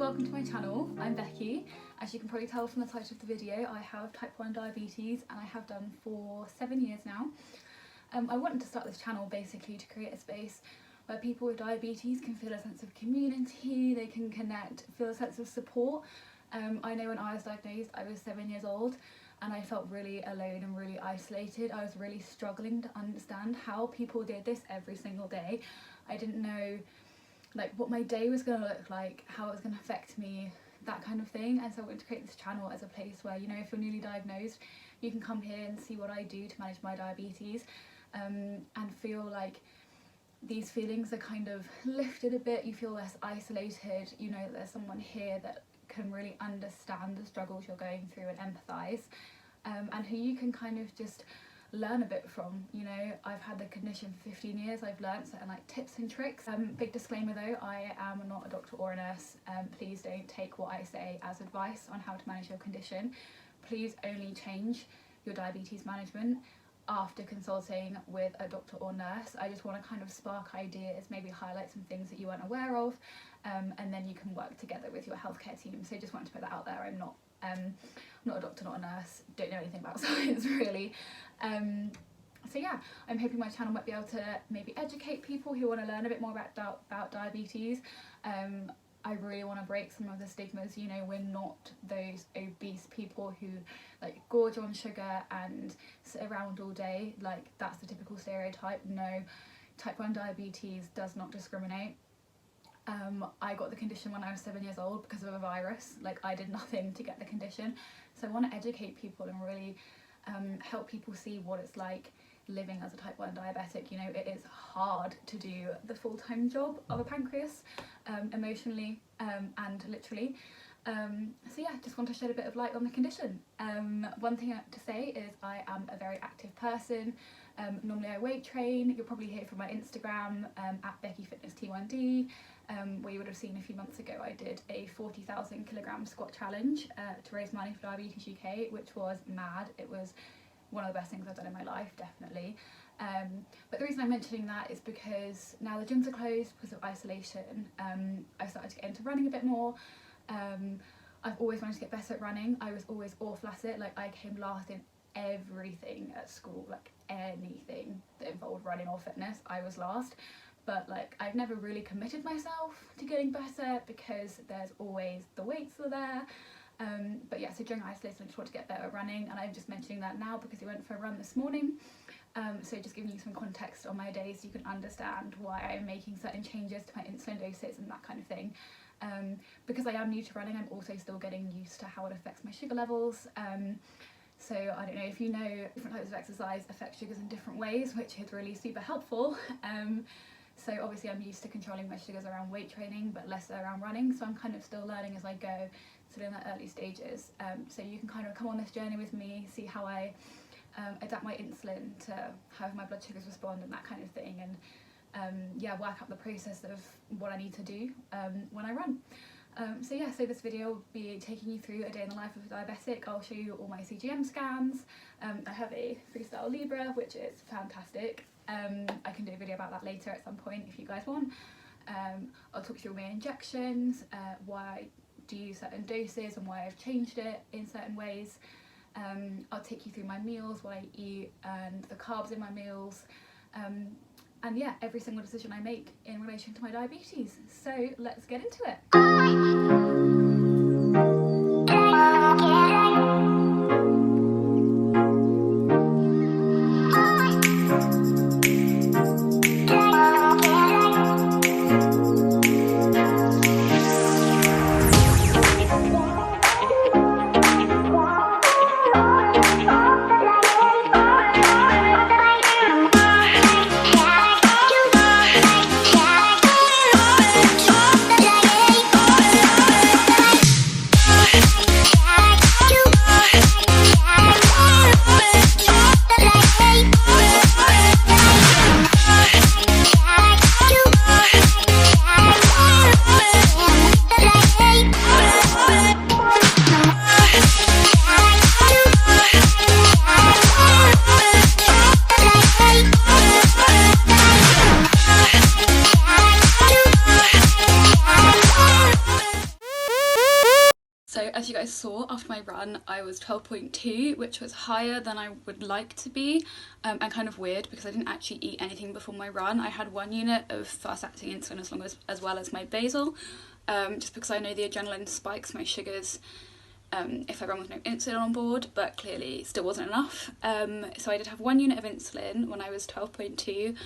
welcome to my channel. I'm Becky. As you can probably tell from the title of the video, I have type 1 diabetes and I have done for 7 years now. I wanted to start this channel basically to create a space where people with diabetes can feel a sense of community, they can connect, feel a sense of support. I know when I was diagnosed, I was 7 years old and I felt really alone and really isolated. I was really struggling to understand how people did this every single day. I didn't know like what my day was going to look like, how it was going to affect me, that kind of thing. And so I wanted to create this channel as a place where, you know, if you're newly diagnosed, you can come here and see what I do to manage my diabetes, and feel like these feelings are kind of lifted a bit. You feel less isolated, you know, there's someone here that can really understand the struggles you're going through and empathise, and who you can kind of just learn a bit from. You know, I've had the condition for 15 years, I've learned certain like tips and tricks. Big disclaimer though, I am not a doctor or a nurse. Please don't take what I say as advice on how to manage your condition. Please only change your diabetes management after consulting with a doctor or nurse. I just want to kind of spark ideas, maybe highlight some things that you weren't aware of, and then you can work together with your healthcare team. So just wanted to put that out there. I'm not a doctor, not a nurse, don't know anything about science really. So yeah, I'm hoping my channel might be able to maybe educate people who want to learn a bit more about diabetes. I really want to break some of the stigmas. You know, we're not those obese people who like gorge on sugar and sit around all day. Like that's the typical stereotype. No, type 1 diabetes does not discriminate. I got the condition when I was 7 years old because of a virus. Like I did nothing to get the condition. So I want to educate people and really help people see what it's like living as a type 1 diabetic. You know, it is hard to do the full-time job of a pancreas, emotionally and literally. So yeah, just want to shed a bit of light on the condition. One thing I have to say is I am a very active person. Normally I weight train. You'll probably hear from my Instagram at Becky Fitness T1D, where you would have seen a few months ago I did a 40,000 kilogram squat challenge to raise money for Diabetes UK, which was mad. It was one of the best things I've done in my life, definitely. But the reason I'm mentioning that is because now the gyms are closed because of isolation. I started to get into running a bit more. I've always managed to get better at running. I was always awful at it. Like I came last in everything at school, like anything that involved running or fitness, I was last. But like I've never really committed myself to getting better because there's always the weights are there. But yeah, so during isolation I just want to get better at running, and I'm just mentioning that now because I went for a run this morning. So just giving you some context on my days so you can understand why I'm making certain changes to my insulin doses and that kind of thing. Because I am new to running, I'm also still getting used to how it affects my sugar levels. So I don't know if you know, different types of exercise affect sugars in different ways, which is really super helpful. So obviously I'm used to controlling my sugars around weight training, but less around running. So I'm kind of still learning as I go, still in the early stages. So you can kind of come on this journey with me, see how I adapt my insulin to how my blood sugars respond and that kind of thing. And yeah, work out the process of what I need to do when I run. So yeah, so this video will be taking you through a day in the life of a diabetic. I'll show you all my CGM scans. I have a Freestyle Libre, which is fantastic. I can do a video about that later at some point if you guys want. I'll talk through my injections, why I do certain doses and why I've changed it in certain ways. I'll take you through my meals, what I eat and the carbs in my meals. And yeah, every single decision I make in relation to my diabetes. So let's get into it. So as you guys saw, after my run I was 12.2, which was higher than I would like to be, and kind of weird because I didn't actually eat anything before my run. I had 1 unit of fast-acting insulin as well as my basal, just because I know the adrenaline spikes my sugars if I run with no insulin on board, but clearly still wasn't enough. So I did have 1 unit of insulin when I was 12.2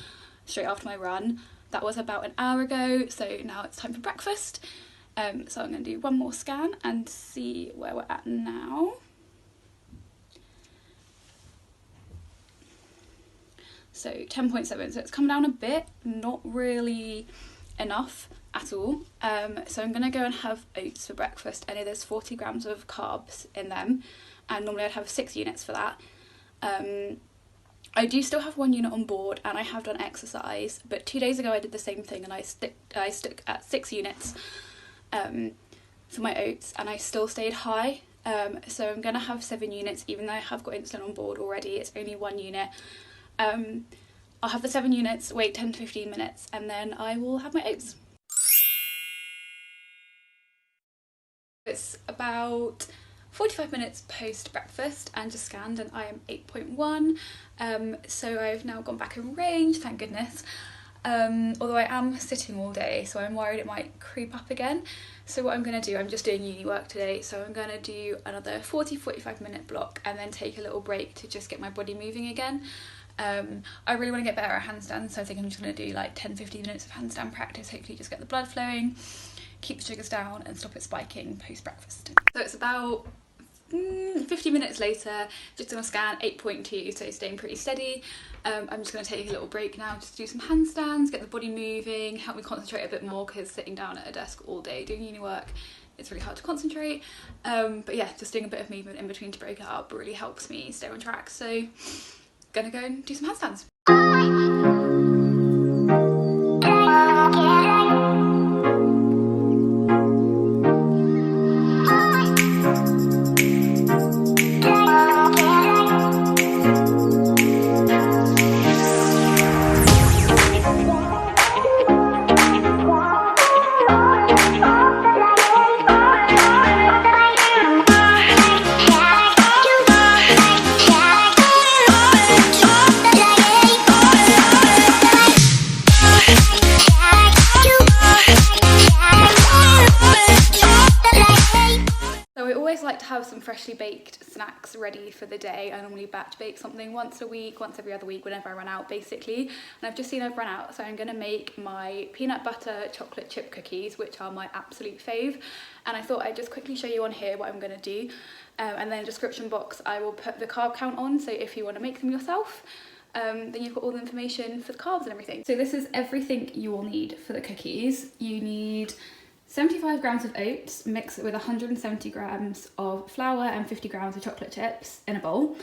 straight after my run. That was about an hour ago, so now it's time for breakfast. So I'm going to do one more scan and see where we're at now. So 10.7, so it's come down a bit, not really enough at all. So I'm going to go and have oats for breakfast. I know there's 40 grams of carbs in them, and normally I'd have 6 units for that. I do still have 1 unit on board, and I have done exercise, but 2 days ago I did the same thing and I stuck at 6 units for my oats, and I still stayed high. So I'm going to have 7 units, even though I have got insulin on board already. It's only 1 unit. I'll have the 7 units, wait 10 to 15 minutes, and then I will have my oats. It's about 45 minutes post breakfast and just scanned, and I am 8.1. So I've now gone back in range, thank goodness. Although I am sitting all day, so I'm worried it might creep up again. So what I'm going to do, I'm just doing uni work today, so I'm going to do another 40-45 minute block and then take a little break to just get my body moving again. I really want to get better at handstands, so I think I'm just going to do like 10-15 minutes of handstand practice, hopefully just get the blood flowing, keep the sugars down and stop it spiking post breakfast. So it's about 50 minutes later, just on a scan, 8.2, so staying pretty steady. I'm just going to take a little break now, just do some handstands, get the body moving, help me concentrate a bit more, because sitting down at a desk all day doing uni work, it's really hard to concentrate. But yeah, just doing a bit of movement in between to break it up really helps me stay on track. So gonna go and do some handstands. Have some freshly baked snacks ready for the day. I normally batch bake something once a week, once every other week, whenever I run out basically, and I've just seen I've run out, so I'm going to make my peanut butter chocolate chip cookies, which are my absolute fave, and I thought I'd just quickly show you on here what I'm going to do, and then in the description box I will put the carb count on, so if you want to make them yourself, then you've got all the information for the carbs and everything. So this is everything you will need for the cookies. You need 75 grams of oats, mix it with 170 grams of flour and 50 grams of chocolate chips in a bowl,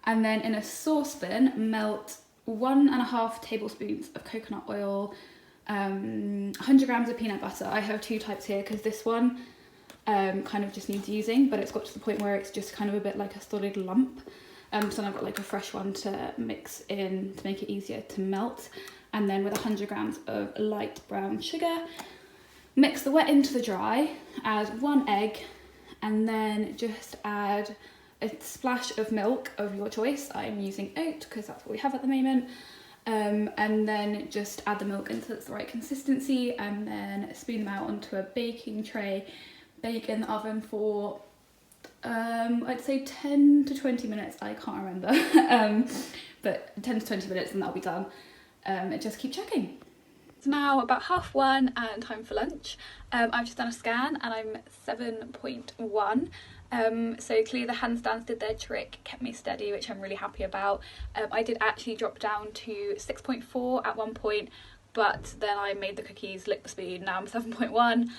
and then in a saucepan melt 1.5 tablespoons of coconut oil, 100 grams of peanut butter. I have 2 types here because this one kind of just needs using, but it's got to the point where it's just kind of a bit like a solid lump, so then I've got like a fresh one to mix in to make it easier to melt, and then with 100 grams of light brown sugar. Mix the wet into the dry, add 1 egg, and then just add a splash of milk of your choice. I'm using oat because that's what we have at the moment. And then just add the milk until it's the right consistency, and then spoon them out onto a baking tray. Bake in the oven for, I'd say 10 to 20 minutes, I can't remember. But 10 to 20 minutes and that'll be done. And just keep checking. It's now about 1:30 and time for lunch. I've just done a scan and I'm 7.1. So clearly the handstands did their trick, kept me steady, which I'm really happy about. I did actually drop down to 6.4 at one point, but then I made the cookies, licked the spoon, now I'm 7.1.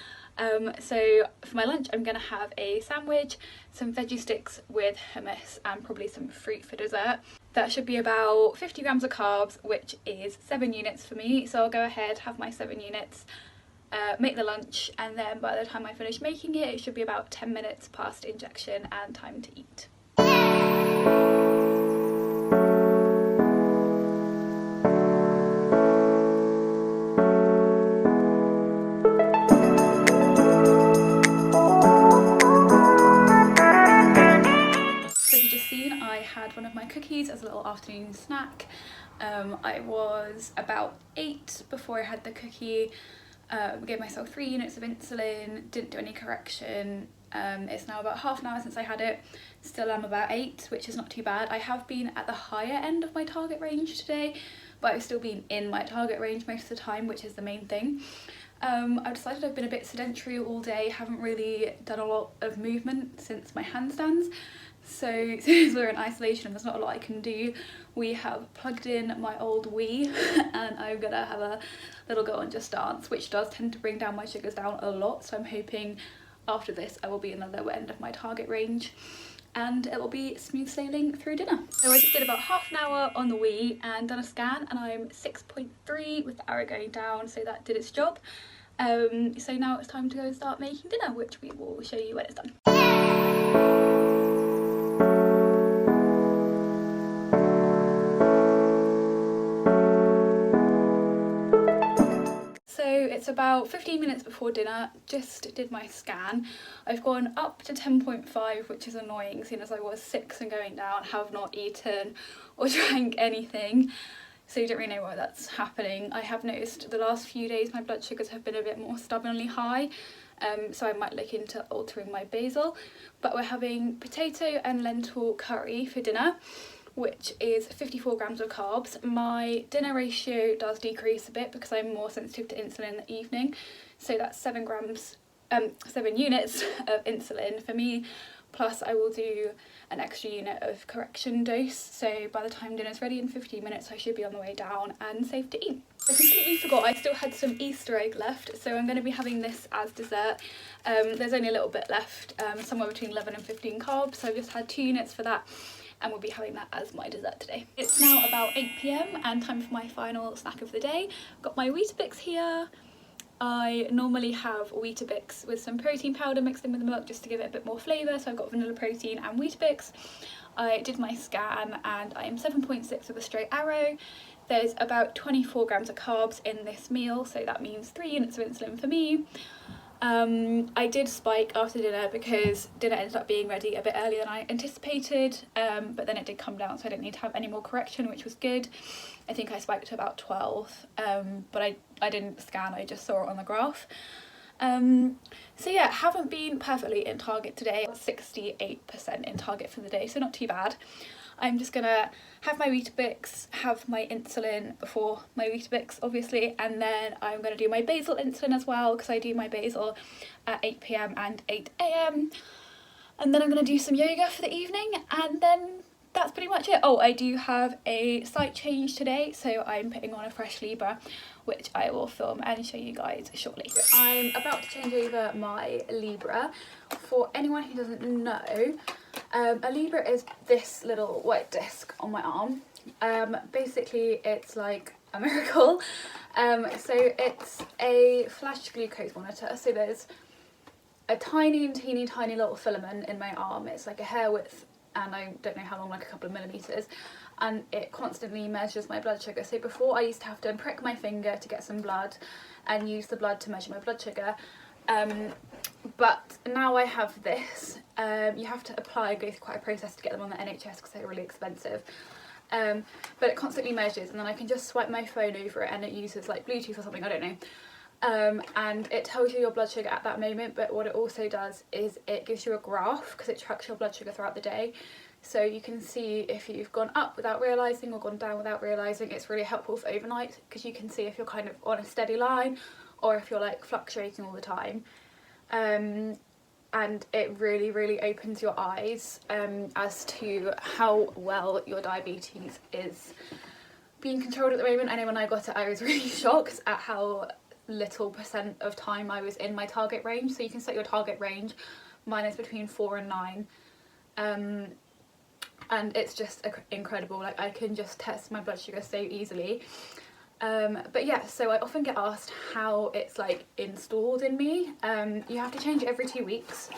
So for my lunch I'm going to have a sandwich, some veggie sticks with hummus, and probably some fruit for dessert. That should be about 50 grams of carbs, which is 7 units for me. So I'll go ahead, have my 7 units, make the lunch, and then by the time I finish making it, it should be about 10 minutes past injection and time to eat. cookies as a little afternoon snack. I was about 8 before I had the cookie. Gave myself 3 units of insulin, didn't do any correction. It's now about half an hour since I had it. Still am about 8, which is not too bad. I have been at the higher end of my target range today, but I've still been in my target range most of the time, which is the main thing. I've decided I've been a bit sedentary all day, haven't really done a lot of movement since my handstands. So since we're in isolation and there's not a lot I can do, we have plugged in my old Wii and I'm gonna have a little go on Just Dance, which does tend to bring down my sugars down a lot. So I'm hoping after this I will be in the lower end of my target range and it will be smooth sailing through dinner. So I just did about half an hour on the Wii and done a scan, and I'm 6.3 with the arrow going down, so that did its job. So now it's time to go and start making dinner, which we will show you when it's done. It's about 15 minutes before dinner, just did my scan. I've gone up to 10.5, which is annoying seeing as I was 6 and going down, have not eaten or drank anything. So you don't really know why that's happening. I have noticed the last few days my blood sugars have been a bit more stubbornly high, so I might look into altering my basal. But we're having potato and lentil curry for dinner, which is 54 grams of carbs. My dinner ratio does decrease a bit because I'm more sensitive to insulin in the evening, so that's 7 units of insulin for me, plus I will do an extra unit of correction dose, so by the time dinner's ready in 15 minutes I should be on the way down and safe to eat. I completely forgot I still had some Easter egg left, so I'm going to be having this as dessert. There's only a little bit left, somewhere between 11 and 15 carbs, so I've just had 2 units for that, and we'll be having that as my dessert today. It's now about 8 PM and time for my final snack of the day. Got my Weetabix here. I normally have Weetabix with some protein powder mixed in with the milk just to give it a bit more flavour, so I've got vanilla protein and Weetabix. I did my scan and I am 7.6 with a straight arrow. There's about 24 grams of carbs in this meal, so that means 3 units of insulin for me. I did spike after dinner because dinner ended up being ready a bit earlier than I anticipated, but then it did come down, so I didn't need to have any more correction, which was good. I think I spiked to about 12, but I didn't scan, I just saw it on the graph. So yeah, haven't been perfectly in target today, 68% in target for the day, so not too bad. I'm just gonna have my Weetabix, have my insulin before my Weetabix obviously, and then I'm gonna do my basal insulin as well because I do my basal at 8 PM and 8 AM, and then I'm gonna do some yoga for the evening, and then that's pretty much it. Oh, I do have a site change today, so I'm putting on a fresh Libre, which I will film and show you guys shortly. I'm about to change over my Libre. For anyone who doesn't know, a Libre is this little white disc on my arm. Basically it's like a miracle. So it's a flash glucose monitor, so there's a tiny little filament in my arm. It's like a hair width, and I don't know how long, like a couple of millimeters, and it constantly measures my blood sugar. So before I used to have to prick my finger to get some blood and use the blood to measure my blood sugar, but now I have this. You have to apply and go through quite a process to get them on the NHS because they're really expensive, but it constantly measures, and then I can just swipe my phone over it and it uses like Bluetooth or something, I don't know. And it tells you your blood sugar at that moment, but what it also does is it gives you a graph because it tracks your blood sugar throughout the day, so you can see if you've gone up without realising or gone down without realising. It's really helpful for overnight because you can see if you're kind of on a steady line or if you're like fluctuating all the time, and it really opens your eyes as to how well your diabetes is being controlled at the moment. I know when I got it I was really shocked at how little % of time I was in my target range. So you can set your target range, mine is between 4 and 9, and it's just incredible. Like I can just test my blood sugar so easily. But yeah, so I often get asked how it's like installed in me. You have to change it every 2 weeks.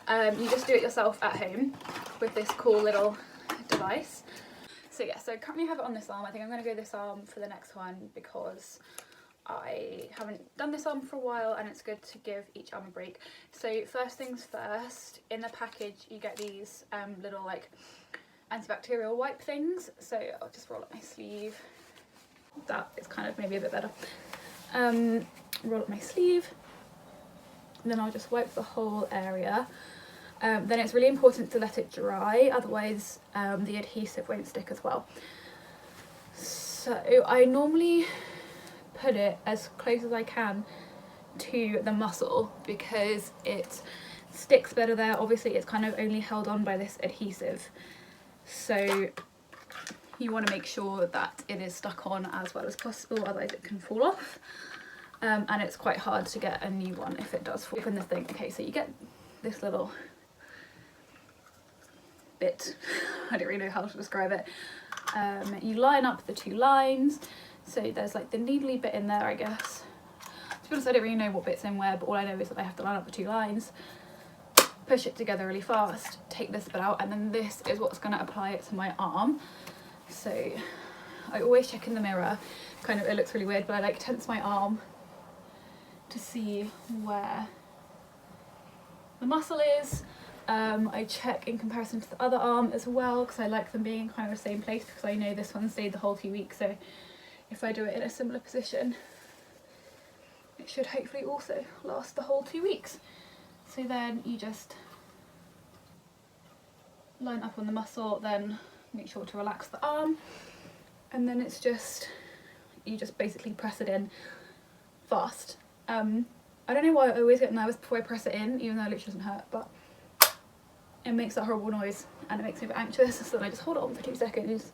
You just do it yourself at home with this cool little device. So yeah, so I currently have it on this arm. I think I'm going to go this arm for the next one because I haven't done this arm for a while and it's good to give each arm a break. So first things first, in the package you get these little like antibacterial wipe things. So I'll just roll up my sleeve. That is kind of maybe a bit better. Roll up my sleeve, and then I'll just wipe the whole area. Then it's really important to let it dry, otherwise the adhesive won't stick as well. So I normally put it as close as I can to the muscle because it sticks better there. Obviously it's kind of only held on by this adhesive, so you want to make sure that it is stuck on as well as possible, otherwise it can fall off. And it's quite hard to get a new one if it does fall from this thing. Okay, so you get this little bit, I don't really know how to describe it. You line up the 2 lines, so there's like the needly bit in there, I guess. To be honest, I don't really know what bit's in where, but all I know is that I have to line up the 2 lines, push it together really fast, take this bit out, and then this is what's going to apply it to my arm. So I always check in the mirror, kind of, it looks really weird, but I like tense my arm to see where the muscle is. I check in comparison to the other arm as well, because I like them being in kind of the same place, because I know this one stayed the whole 2 weeks, so if I do it in a similar position it should hopefully also last the whole 2 weeks. So then you just line up on the muscle, then make sure to relax the arm, and then it's just, you just basically press it in fast. I don't know why I always get nervous before I press it in, even though it literally doesn't hurt, but it makes that horrible noise and it makes me a bit anxious, so then I just hold it on for 2 seconds.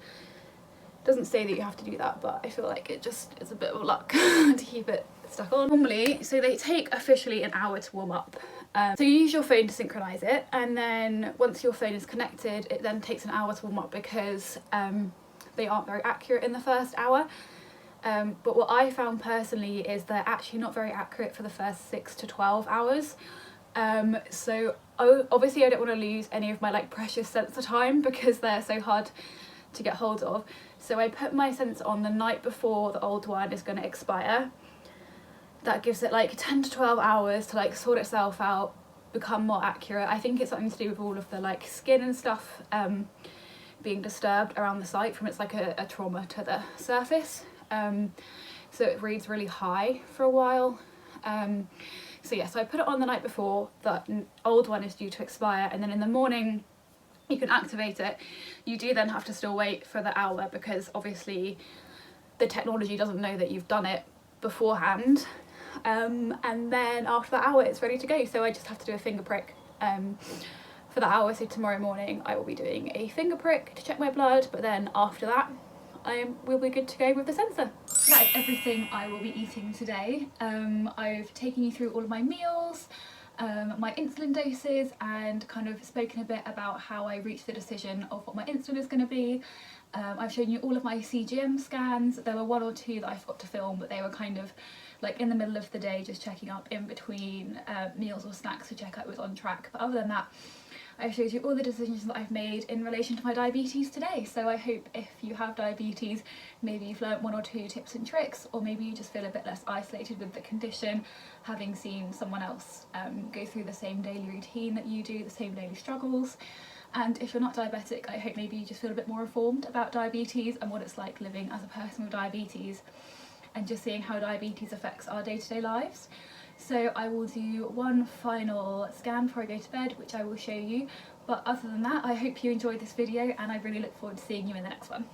It doesn't say that you have to do that, but I feel like it just is a bit of luck to keep it stuck on. Normally, so they take officially an hour to warm up. So you use your phone to synchronise it, and then once your phone is connected, it then takes an hour to warm up because they aren't very accurate in the first hour. But what I found personally is they're actually not very accurate for the first 6 to 12 hours. So obviously I don't want to lose any of my like precious sensor time because they're so hard to get hold of. So I put my sensor on the night before the old one is going to expire. That gives it like 10 to 12 hours to like sort itself out, become more accurate. I think it's something to do with all of the like skin and stuff being disturbed around the site from it's like a trauma to the surface. So it reads really high for a while. So yeah, so I put it on the night before the old one is due to expire, and then in the morning you can activate it. You do then have to still wait for the hour because obviously the technology doesn't know that you've done it beforehand. And then after the hour it's ready to go, so I just have to do a finger prick for the hour. So tomorrow morning I will be doing a finger prick to check my blood, but then after that we'll be good to go with the sensor. That is everything I will be eating today. I've taken you through all of my meals, my insulin doses, and kind of spoken a bit about how I reached the decision of what my insulin is going to be. I've shown you all of my CGM scans. There were 1 or 2 that I forgot to film, but they were kind of like in the middle of the day, just checking up in between meals or snacks to check I was on track. But other than that, I've showed you all the decisions that I've made in relation to my diabetes today. So I hope if you have diabetes, maybe you've learnt 1 or 2 tips and tricks, or maybe you just feel a bit less isolated with the condition, having seen someone else go through the same daily routine that you do, the same daily struggles. And if you're not diabetic, I hope maybe you just feel a bit more informed about diabetes and what it's like living as a person with diabetes, and just seeing how diabetes affects our day-to-day lives. So I will do one final scan before I go to bed, which I will show you. But other than that, I hope you enjoyed this video and I really look forward to seeing you in the next one.